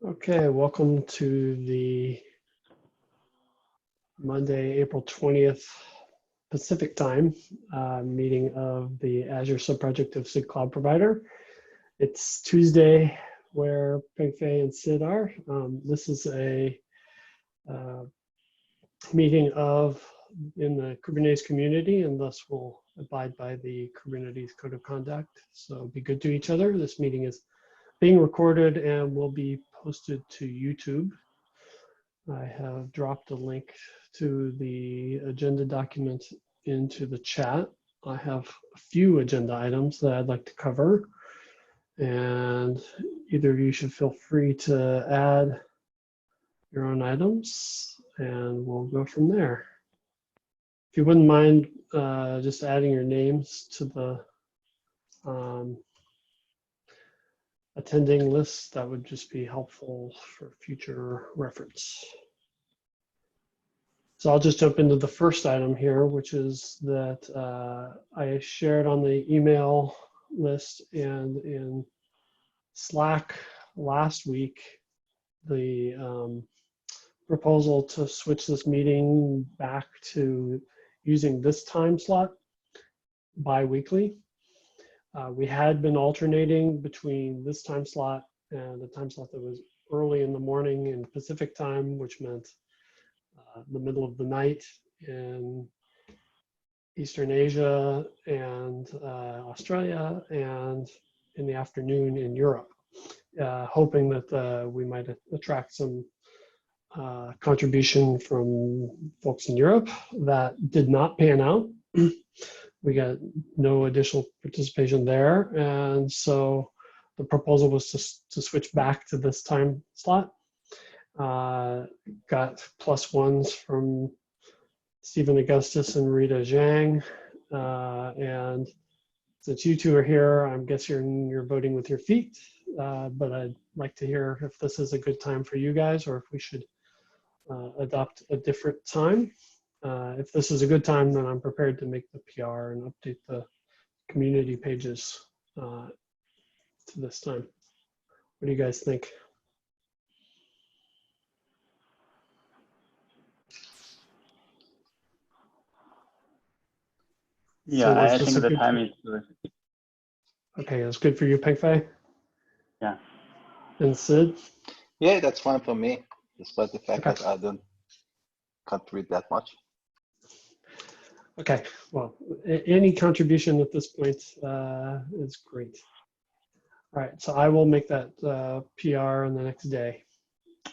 Okay, welcome to the Monday, April 20th Pacific time meeting of the Azure Subproject of SIG Cloud Provider. It's Tuesday where Pengfei and Sid are. This is a meeting in the Kubernetes community, and thus will abide by the Kubernetes Code of Conduct. So be good to each other. This meeting is being recorded and will be posted to YouTube. I have dropped a link to the agenda document into the chat. I have a few agenda items that I'd like to cover, and either of you should feel free to add your own items, and we'll go from there. If you wouldn't mind just adding your names to the attending list, that would just be helpful for future reference. So I'll just jump into the first item here, which is that I shared on the email list and in Slack last week the proposal to switch this meeting back to using this time slot bi-weekly. We had been alternating between this time slot and the time slot that was early in the morning in Pacific time, which meant the middle of the night in Eastern Asia and Australia, and in the afternoon in Europe, hoping that we might attract some contribution from folks in Europe. That did not pan out. We got no additional participation there, and so the proposal was to switch back to this time slot. Got +1s from Stephen Augustus and Rita Zhang, and since you two are here, I guess you're voting with your feet, but I'd like to hear if this is a good time for you guys or if we should adopt a different time. If this is a good time, then I'm prepared to make the PR and update the community pages to this time. What do you guys think? Yeah, so I think the time is good. Okay, that's good for you, Pengfei? Yeah. And Sid? Yeah, that's fine for me, despite the fact Okay. that I can't read that much. Okay, well, any contribution at this point is great. All right, so I will make that PR in the next day,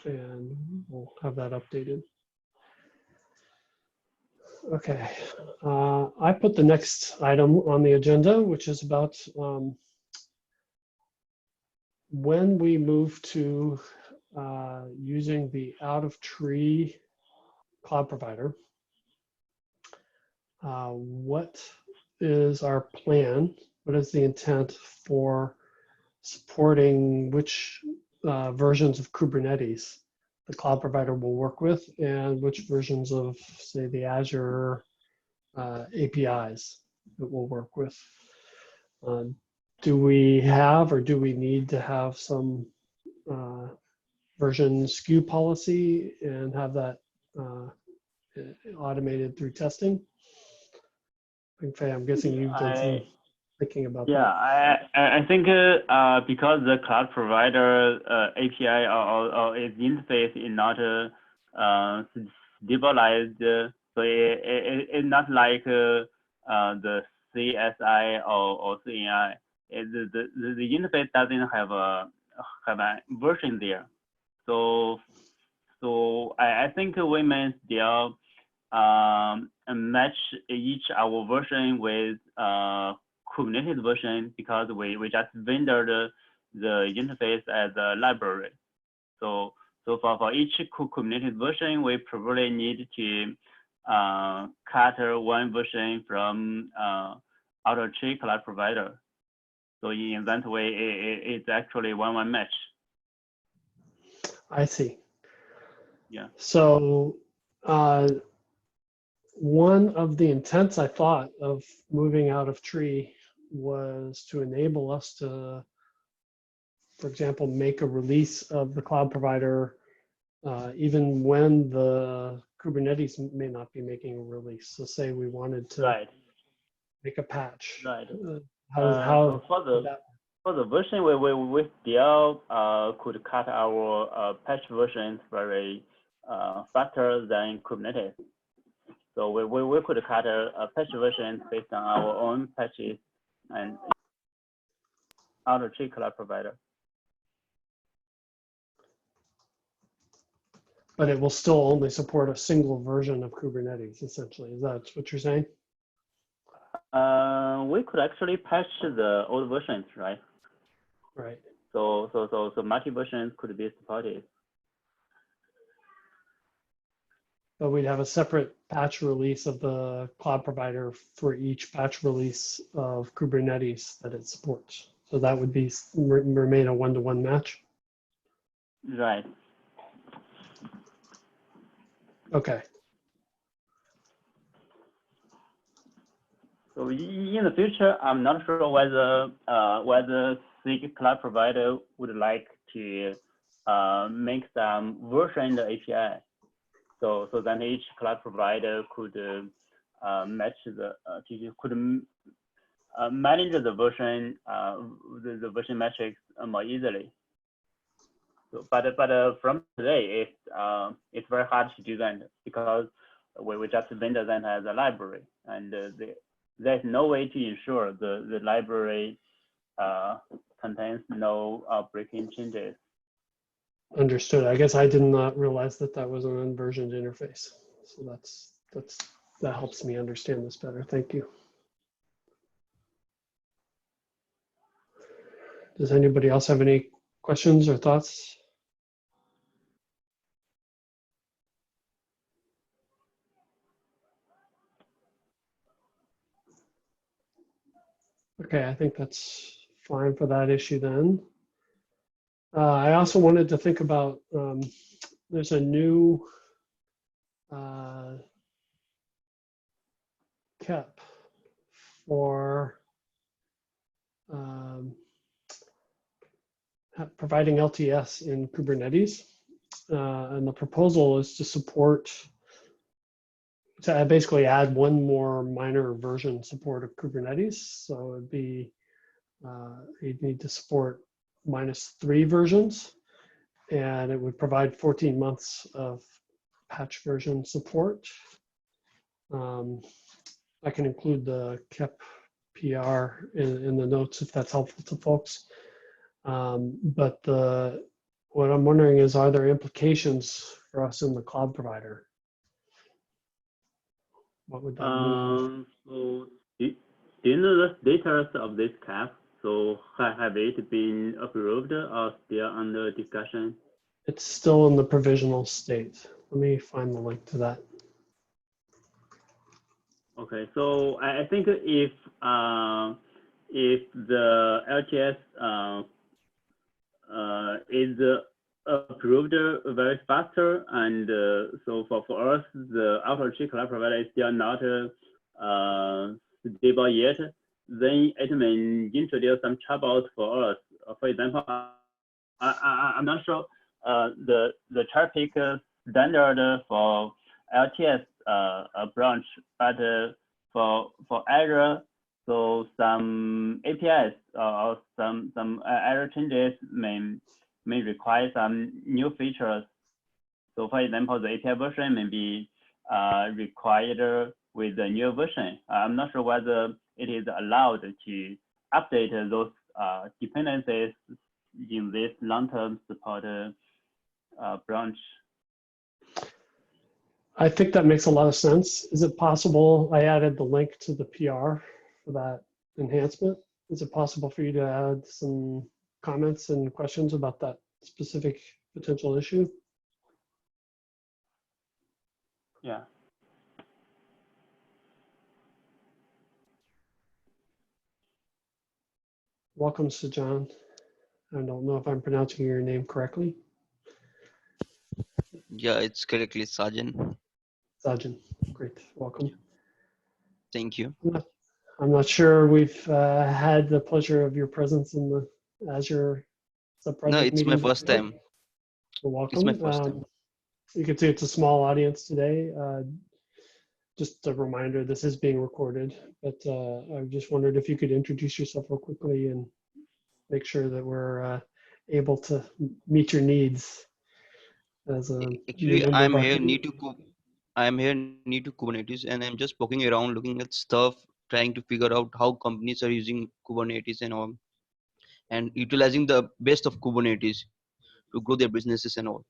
and we'll have that updated. Okay, I put the next item on the agenda, which is about when we move to using the out-of-tree cloud provider. What is our plan? What is the intent for supporting which versions of Kubernetes the cloud provider will work with, and which versions of, say, the Azure APIs it will work with? Do we have or do we need to have some version SKU policy and have that automated through testing? Pengfei, I'm guessing you've done some thinking about that. Yeah, I think because the cloud provider API or its interface is not stabilized, so it's not like the CSI or CNI. The interface doesn't have a version there. So I think we may still match each our version with Kubernetes version, because we just vendor the interface as a library. So for each Kubernetes version, we probably need to cut one version from out-of-tree cloud provider. So in that way, it's actually one match. I see. Yeah. So one of the intents, I thought, of moving out of tree was to enable us to for example, make a release of the cloud provider even when the Kubernetes may not be making a release. So say we wanted to Right. make a patch. Right. How for the version, we still could cut our patch versions very faster than Kubernetes. So we could cut a patch version based on our own patches and other tree cloud provider. But it will still only support a single version of Kubernetes, essentially. Is that what you're saying? We could actually patch the old versions, right? Right. So multi versions could be supported. But we'd have a separate patch release of the cloud provider for each patch release of Kubernetes that it supports. So that would be remain a one-to-one match. Right. Okay. So in the future, I'm not sure whether SIG cloud provider would like to make some version API. So then each cloud provider could match manage the version metrics more easily. So, but from today, it's very hard to do that because we just vendor that as a library, and there's no way to ensure the library contains no breaking changes. Understood. I guess I did not realize that that was an unversioned interface. So that helps me understand this better. Thank you. Does anybody else have any questions or thoughts? Okay, I think that's fine for that issue then. I also wanted to think about, there's a new KEP for providing LTS in Kubernetes. And the proposal is to support, to basically add one more minor version support of Kubernetes. So it'd be, you'd need to support -3 versions, and it would provide 14 months of patch version support. I can include the KEP PR in the notes if that's helpful to folks. But what I'm wondering is, are there implications for us in the cloud provider? What would that mean? So do you know the status of this KEP? So have it been approved or still under discussion? It's still in the provisional state. Let me find the link to that. Okay, so I think if the LTS is approved very faster, and so for us, the outer cloud provider is still not stable yet, then it may introduce some troubles for us. For example, I'm not sure the traffic standard for LTS branch, but for Azure, so some APIs or some Azure changes may require some new features. So for example, the API version may be required with the new version. I'm not sure whether it is allowed to update those dependencies in this long-term support branch. I think that makes a lot of sense. Is it possible, I added the link to the PR for that enhancement. Is it possible for you to add some comments and questions about that specific potential issue? Yeah. Welcome, Sajan. I don't know if I'm pronouncing your name correctly. Yeah, it's correctly Sajan. Sajan, great, welcome. Thank you. I'm not sure we've had the pleasure of your presence in the Azure No, Subproject it's my meetings first before. time. You're It's my welcome. first time. You can see it's a small audience today. Just a reminder, this is being recorded, but I just wondered if you could introduce yourself real quickly and make sure that we're able to meet your needs as a new Actually, member of our community. I'm here new to Kubernetes, and I'm just poking around, looking at stuff, trying to figure out how companies are using Kubernetes and all, and utilizing the best of Kubernetes to grow their businesses and all.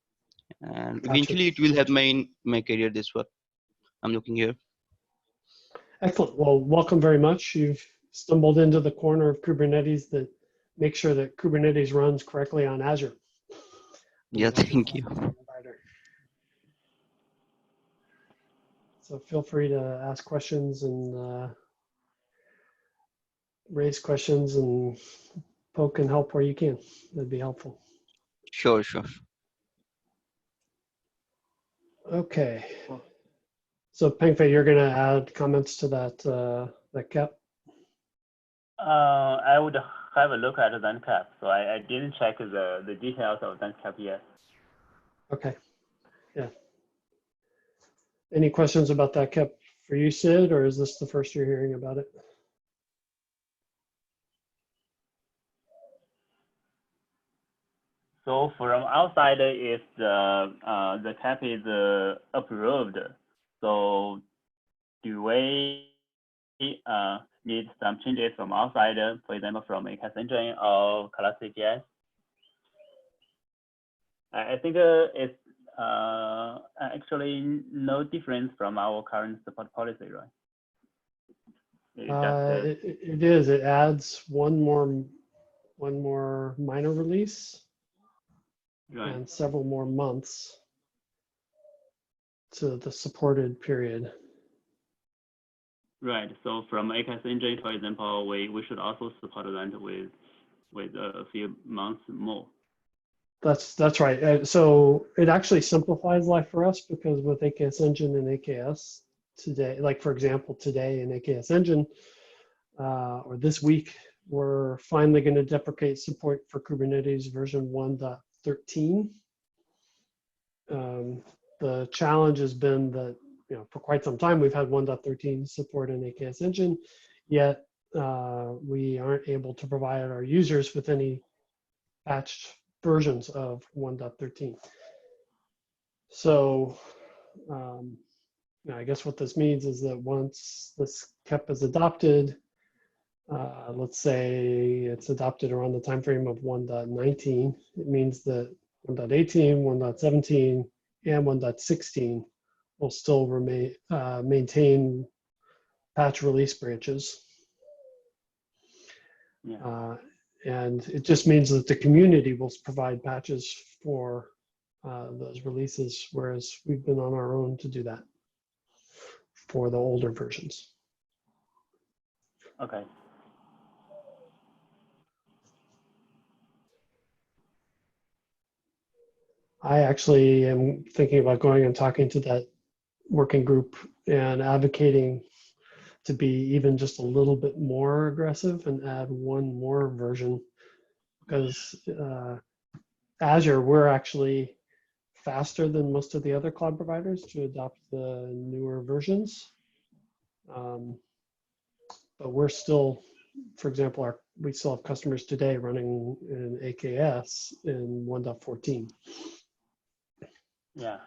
And Gotcha. eventually, it will help my career. This what I'm looking here. Excellent. Well, welcome very much. You've stumbled into the corner of Kubernetes that makes sure that Kubernetes runs correctly on Azure. Yeah, The Azure thank you. platform provider. So feel free to ask questions and raise questions and poke and help where you can. That'd be helpful. Sure, sure. Okay. So Pengfei, you're going to add comments to that cap? I would have a look at that cap. So I didn't check the details of that cap yet. Okay. Yeah. Any questions about that cap for you, Sid, or is this the first you're hearing about it? So from outside, if the cap is approved, so do we need some changes from outside, for example, from ACAS engine or classic JS? I think it's actually no difference from our current support policy, right? It is. It adds one more minor release right. and several more months to the supported period. Right. So from ACAS engine, for example, we should also support that with a few months more. That's right. So it actually simplifies life for us because with AKS Engine and AKS today, like for example, today in AKS Engine or this week, we're finally going to deprecate support for Kubernetes version 1.13. The challenge has been that for quite some time we've had 1.13 support in AKS Engine, yet we aren't able to provide our users with any patched versions of 1.13. So I guess what this means is that once this KEP is adopted, let's say it's adopted around the time frame of 1.19, it means that 1.18, 1.17, and 1.16 will still remain maintain patch release branches. Yeah. And it just means that the community will provide patches for those releases, whereas we've been on our own to do that for the older versions. Okay. I actually am thinking about going and talking to that working group and advocating to be even just a little bit more aggressive and add one more version, because Azure, we're actually faster than most of the other cloud providers to adopt the newer versions. But we're still, for example, we still have customers today running in AKS in 1.14. Yeah.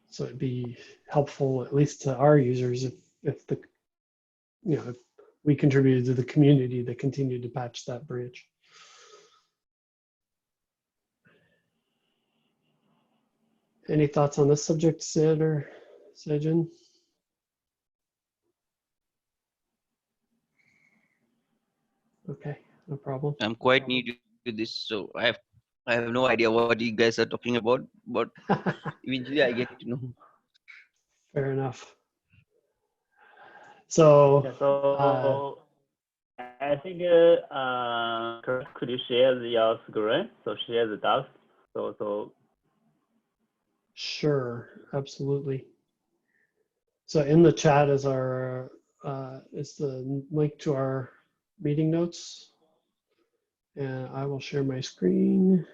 So it'd be helpful, at least to our users, if the if we contributed to the community that continued to patch that bridge. Any thoughts on this subject, Sid or Sejin? Okay, no problem. I'm quite new to this, so I have no idea what you guys are talking about, but eventually I get to know. Fair enough. So, Yeah, so I think could you share your screen? So share the docs. So sure, absolutely. So in the chat is is the link to our meeting notes. And I will share my screen.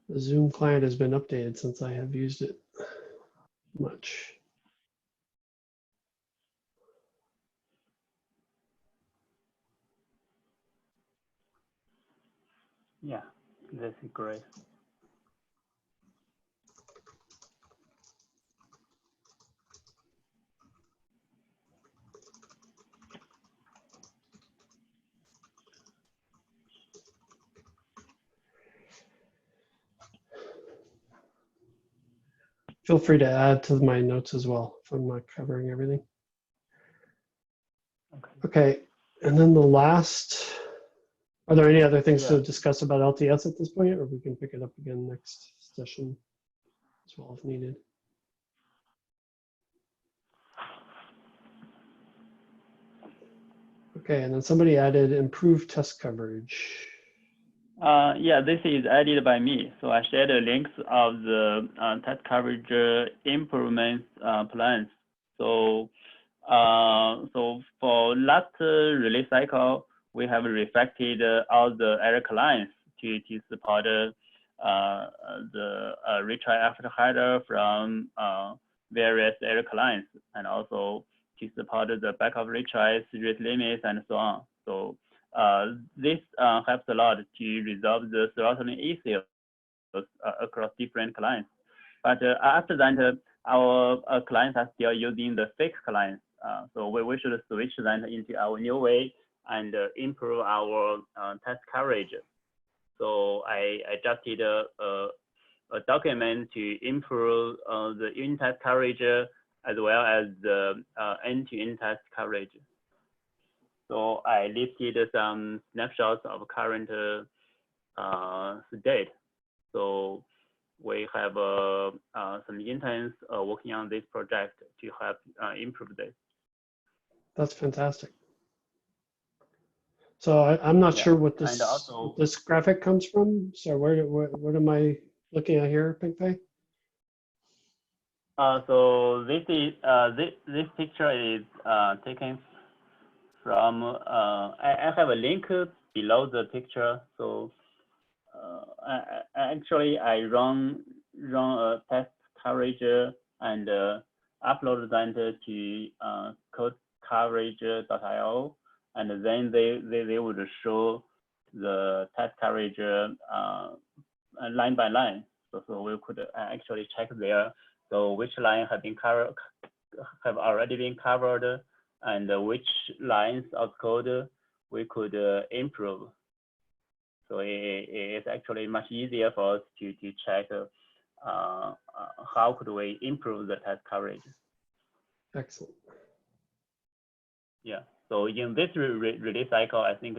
The Zoom client has been updated since I have used it much. Yeah, that's great. Feel free to add to my notes as well if I'm not covering everything. Okay. Okay, and then the last, are there any other things to Yeah. discuss about LTS at this point, or we can pick it up again next session as well if needed? Okay, and then somebody added improved test coverage. Yeah, this is added by me. So I shared the links of the test coverage improvement plans. So, so for last release cycle, we have refactored all the error clients to support the retry after header from various error clients, and also to support the backup retries, rate limits, and so on. So this helps a lot to resolve the throttling issues across different clients. But after that, our clients are still using the fake clients. So we should switch that into our new way and improve our test coverage. So I just did a document to improve the unit test coverage as well as the end-to-end test coverage. So I listed some snapshots of current state. So we have some interns working on this project to help improve this. That's fantastic. So I'm not Yeah. sure what And also, what this graphic comes from. So what am I looking at here, Pingfei? so this is this picture is taken from I have a link below the picture. So actually I run a test coverage and upload that to codecoverage.io, and then they would show the test coverage line by line. So we could actually check there. So which line have already been covered, and which lines of code we could improve. So it's actually much easier for us to check how could we improve the test coverage. Excellent. Yeah. So in this release cycle, I think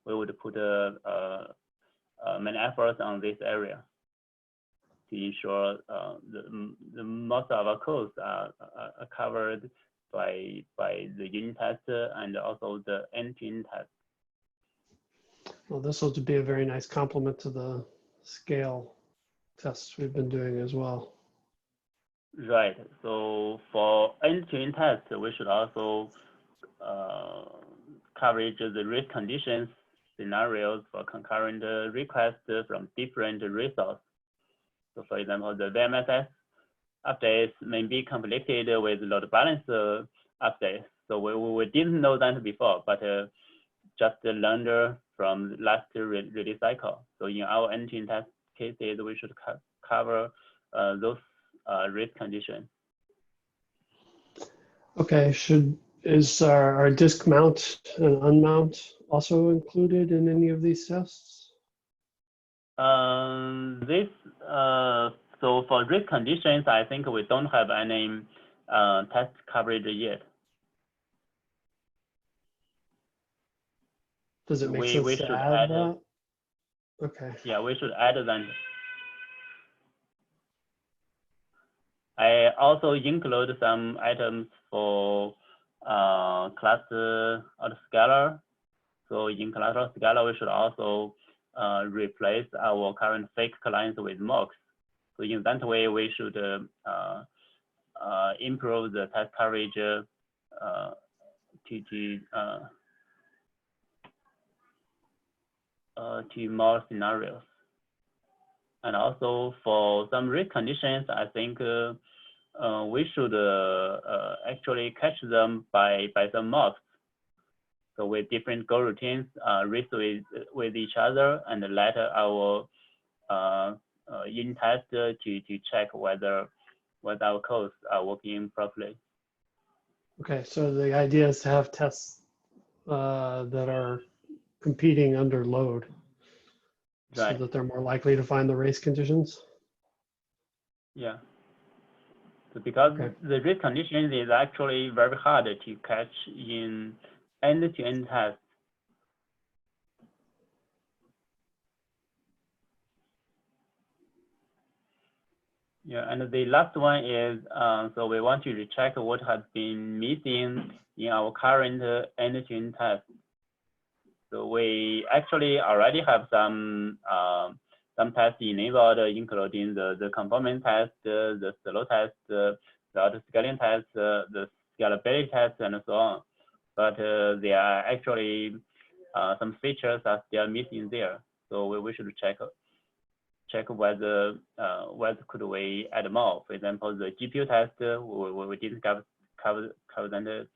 we would put many efforts on this area to ensure the most of our codes are covered by the unit test and also the end-to-end test. Well, this will be a very nice complement to the scale tests we've been doing as well. Right. So for end-to-end test, we should also coverage the risk conditions scenarios for concurrent requests from different resources. So for example, the VMSS updates may be conflicted with load balancer updates. So we didn't know that before, but just learned from last release cycle. So in our end-to-end test cases, we should cover those risk conditions. Okay, is our disk mount and unmount also included in any of these tests? So for risk conditions, I think we don't have any test coverage yet. Does it make sense we to should add add that? Okay. Yeah, we should add that. I also include some items for cluster autoscaler. So in cluster autoscaler, we should also replace our current fake clients with mocks. So in that way, we should improve the test coverage to more scenarios. And also for some risk conditions, I think we should actually catch them by some mocks. So with different Go routines, race with each other, and let our unit test to check whether our codes are working properly. Okay, so the idea is to have tests that are competing under load, so Right. that they're more likely to find the race conditions. Yeah. So because Okay. the race conditions is actually very hard to catch in end-to-end tests. Yeah, and the last one is, so we want to recheck what has been missing in our current end-to-end test. So we actually already have some tests enabled, including the conformance test, the slow test, the auto-scaling test, the scalability test, and so on. But there are actually some features that they are missing there. So we should check whether could we add more. For example, the GPU test we didn't cover that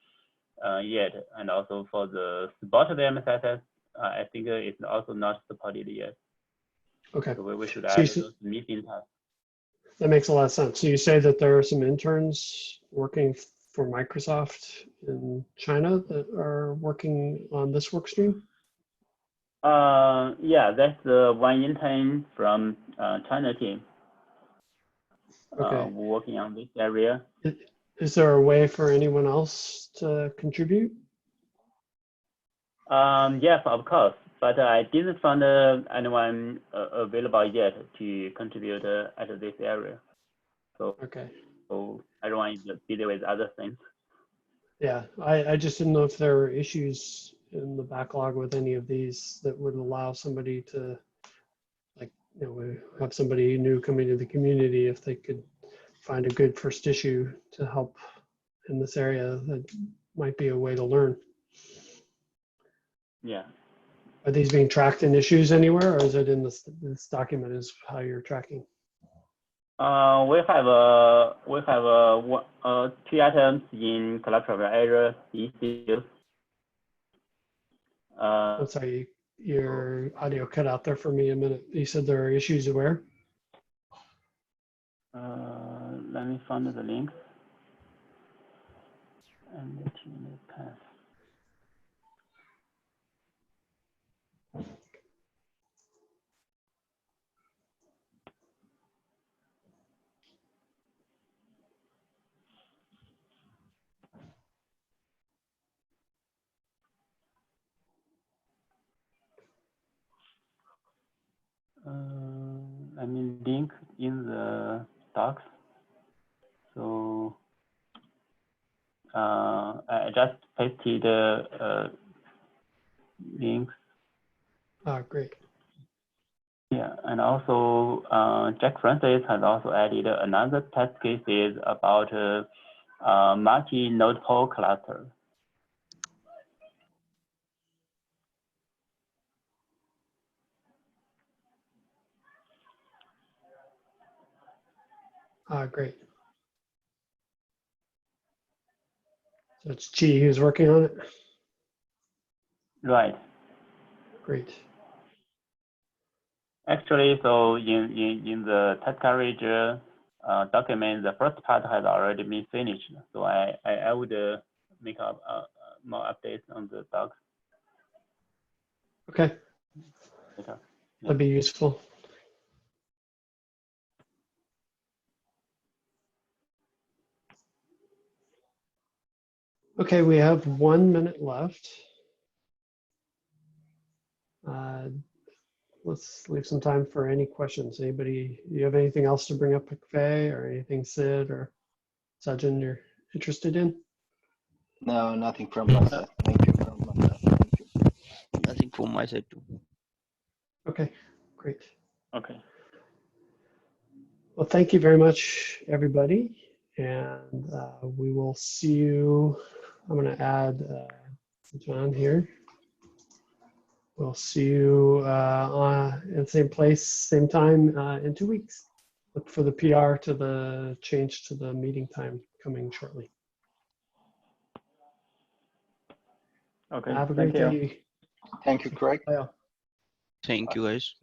yet, and also for the supported MSI test, I think it's also not supported yet. Okay. So we should So add those missing tests. that makes a lot of sense. So you say that there are some interns working for Microsoft in China that are working on this work stream? Yeah, that's the one intern from China team Okay. working on this area. Is there a way for anyone else to contribute? Yes, of course, but I didn't find anyone available yet to contribute at this area. So, Okay. so everyone is busy with other things. Yeah, I just didn't know if there were issues in the backlog with any of these that would allow somebody to, like, you know, have somebody new coming to the community, if they could find a good first issue to help in this area, that might be a way to learn. Yeah. Are these being tracked in issues anywhere, or is it in this document is how you're tracking? We have two items in collaborative Azure issues. I'm sorry, your audio cut out there for me a minute. You said there are issues where? Let me find the link. And the team path. I mean, link in the docs. So I just pasted links. Great. Yeah, and also Jack Francis has also added another test cases about multi-node pool cluster. Great. So it's Chi who's working on it? Right. Great. Actually, so in the test coverage document, the first part has already been finished. So I would make up more updates on the docs Okay, later. that'd be useful. Okay, we have 1 minute left. Let's leave some time for any questions. Anybody, you have anything else to bring up, Fei, or anything Sid or Sajin you're interested in? No, nothing from my side. Thank you. Nothing from my side too. Okay, great. Okay. Well, thank you very much, everybody. And we will see you I'm going to add John here. We'll see you in the same place, same time in 2 weeks. Look for the PR to the change to the meeting time coming shortly. Okay. Have a Thank great you. day. Thank you, Craig. Bye all. Thank you, guys.